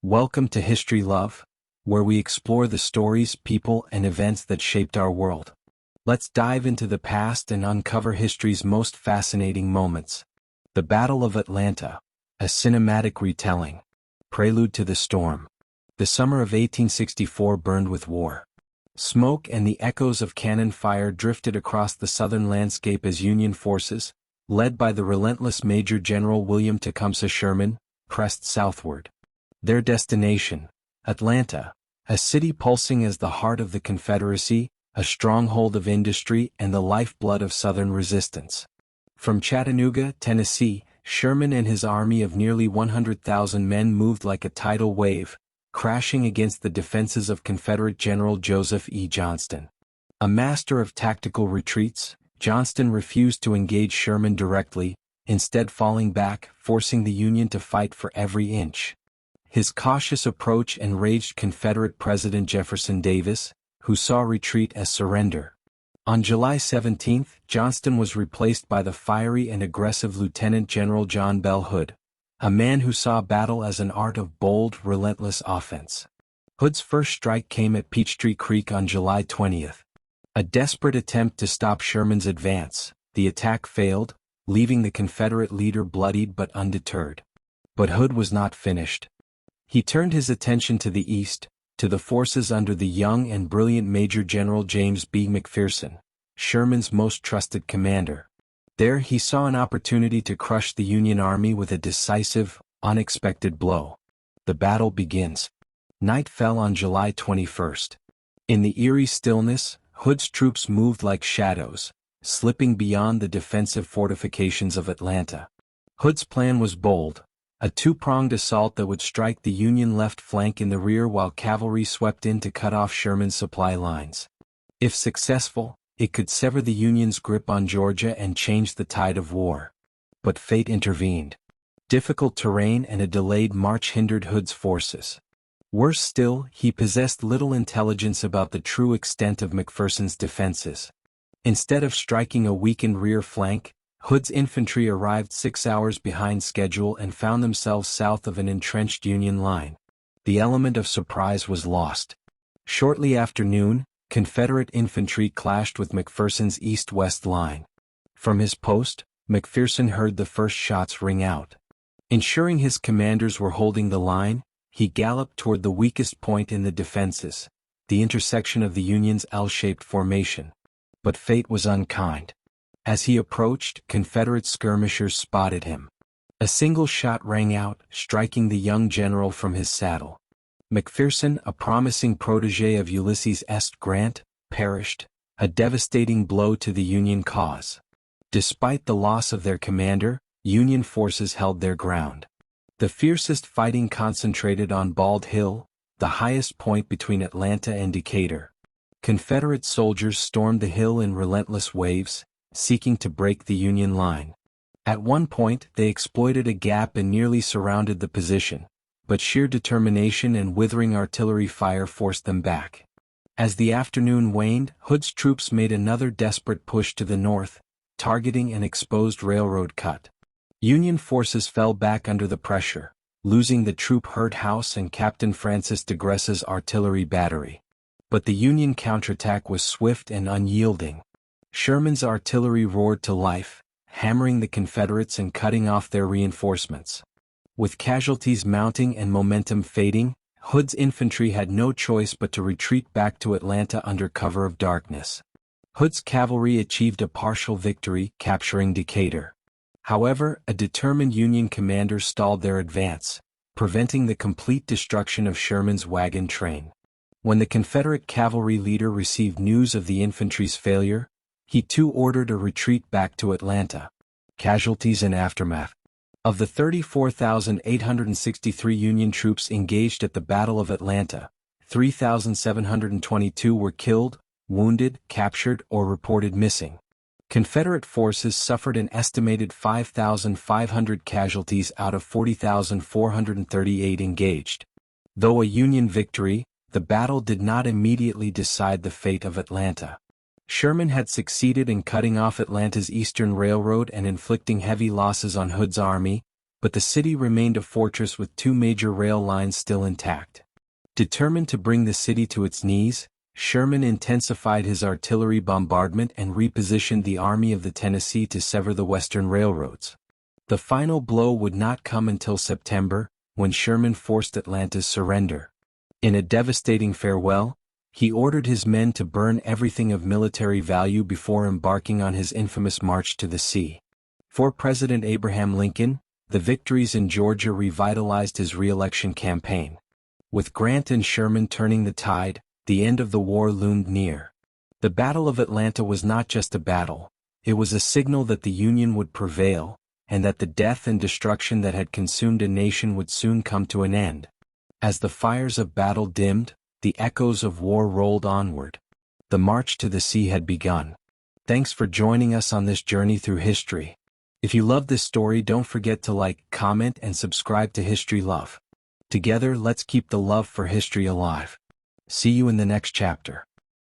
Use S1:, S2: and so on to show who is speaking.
S1: Welcome to History Love, where we explore the stories, people, and events that shaped our world. Let's dive into the past and uncover history's most fascinating moments. The Battle of Atlanta, a cinematic retelling. Prelude to the storm. The summer of 1864 burned with war. Smoke and the echoes of cannon fire drifted across the southern landscape as Union forces, led by the relentless Major General William Tecumseh Sherman, pressed southward. Their destination, Atlanta, a city pulsing as the heart of the Confederacy, a stronghold of industry and the lifeblood of Southern resistance. From Chattanooga, Tennessee, Sherman and his army of nearly 100,000 men moved like a tidal wave, crashing against the defenses of Confederate General Joseph E. Johnston. A master of tactical retreats, Johnston refused to engage Sherman directly, instead falling back, forcing the Union to fight for every inch. His cautious approach enraged Confederate President Jefferson Davis, who saw retreat as surrender. On July 17, Johnston was replaced by the fiery and aggressive Lieutenant General John Bell Hood, a man who saw battle as an art of bold, relentless offense. Hood's first strike came at Peachtree Creek on July 20. A desperate attempt to stop Sherman's advance, the attack failed, leaving the Confederate leader bloodied but undeterred. But Hood was not finished. He turned his attention to the east, to the forces under the young and brilliant Major General James B. McPherson, Sherman's most trusted commander. There he saw an opportunity to crush the Union Army with a decisive, unexpected blow. The battle begins. Night fell on July 21. In the eerie stillness, Hood's troops moved like shadows, slipping beyond the defensive fortifications of Atlanta. Hood's plan was bold. A two-pronged assault that would strike the Union left flank in the rear while cavalry swept in to cut off Sherman's supply lines. If successful, it could sever the Union's grip on Georgia and change the tide of war. But fate intervened. Difficult terrain and a delayed march hindered Hood's forces. Worse still, he possessed little intelligence about the true extent of McPherson's defenses. Instead of striking a weakened rear flank, Hood's infantry arrived 6 hours behind schedule and found themselves south of an entrenched Union line. The element of surprise was lost. Shortly after noon, Confederate infantry clashed with McPherson's east-west line. From his post, McPherson heard the first shots ring out. Ensuring his commanders were holding the line, he galloped toward the weakest point in the defenses, the intersection of the Union's L-shaped formation. But fate was unkind. As he approached, Confederate skirmishers spotted him. A single shot rang out, striking the young general from his saddle. McPherson, a promising protege of Ulysses S. Grant, perished, a devastating blow to the Union cause. Despite the loss of their commander, Union forces held their ground. The fiercest fighting concentrated on Bald Hill, the highest point between Atlanta and Decatur. Confederate soldiers stormed the hill in relentless waves, seeking to break the Union line. At one point, they exploited a gap and nearly surrounded the position, but sheer determination and withering artillery fire forced them back. As the afternoon waned, Hood's troops made another desperate push to the north, targeting an exposed railroad cut. Union forces fell back under the pressure, losing the Troop Hurt House and Captain Francis de Grace's artillery battery. But the Union counterattack was swift and unyielding. Sherman's artillery roared to life, hammering the Confederates and cutting off their reinforcements. With casualties mounting and momentum fading, Hood's infantry had no choice but to retreat back to Atlanta under cover of darkness. Hood's cavalry achieved a partial victory, capturing Decatur. However, a determined Union commander stalled their advance, preventing the complete destruction of Sherman's wagon train. When the Confederate cavalry leader received news of the infantry's failure, he too ordered a retreat back to Atlanta. Casualties and aftermath. Of the 34,863 Union troops engaged at the Battle of Atlanta, 3,722 were killed, wounded, captured, or reported missing. Confederate forces suffered an estimated 5,500 casualties out of 40,438 engaged. Though a Union victory, the battle did not immediately decide the fate of Atlanta. Sherman had succeeded in cutting off Atlanta's eastern railroad and inflicting heavy losses on Hood's army, but the city remained a fortress with two major rail lines still intact. Determined to bring the city to its knees, Sherman intensified his artillery bombardment and repositioned the Army of the Tennessee to sever the western railroads. The final blow would not come until September, when Sherman forced Atlanta's surrender. In a devastating farewell, he ordered his men to burn everything of military value before embarking on his infamous march to the sea. For President Abraham Lincoln, the victories in Georgia revitalized his re-election campaign. With Grant and Sherman turning the tide, the end of the war loomed near. The Battle of Atlanta was not just a battle, it was a signal that the Union would prevail, and that the death and destruction that had consumed a nation would soon come to an end. As the fires of battle dimmed, the echoes of war rolled onward. The march to the sea had begun. Thanks for joining us on this journey through history. If you loved this story, don't forget to like, comment, and subscribe to History Love. Together, let's keep the love for history alive. See you in the next chapter.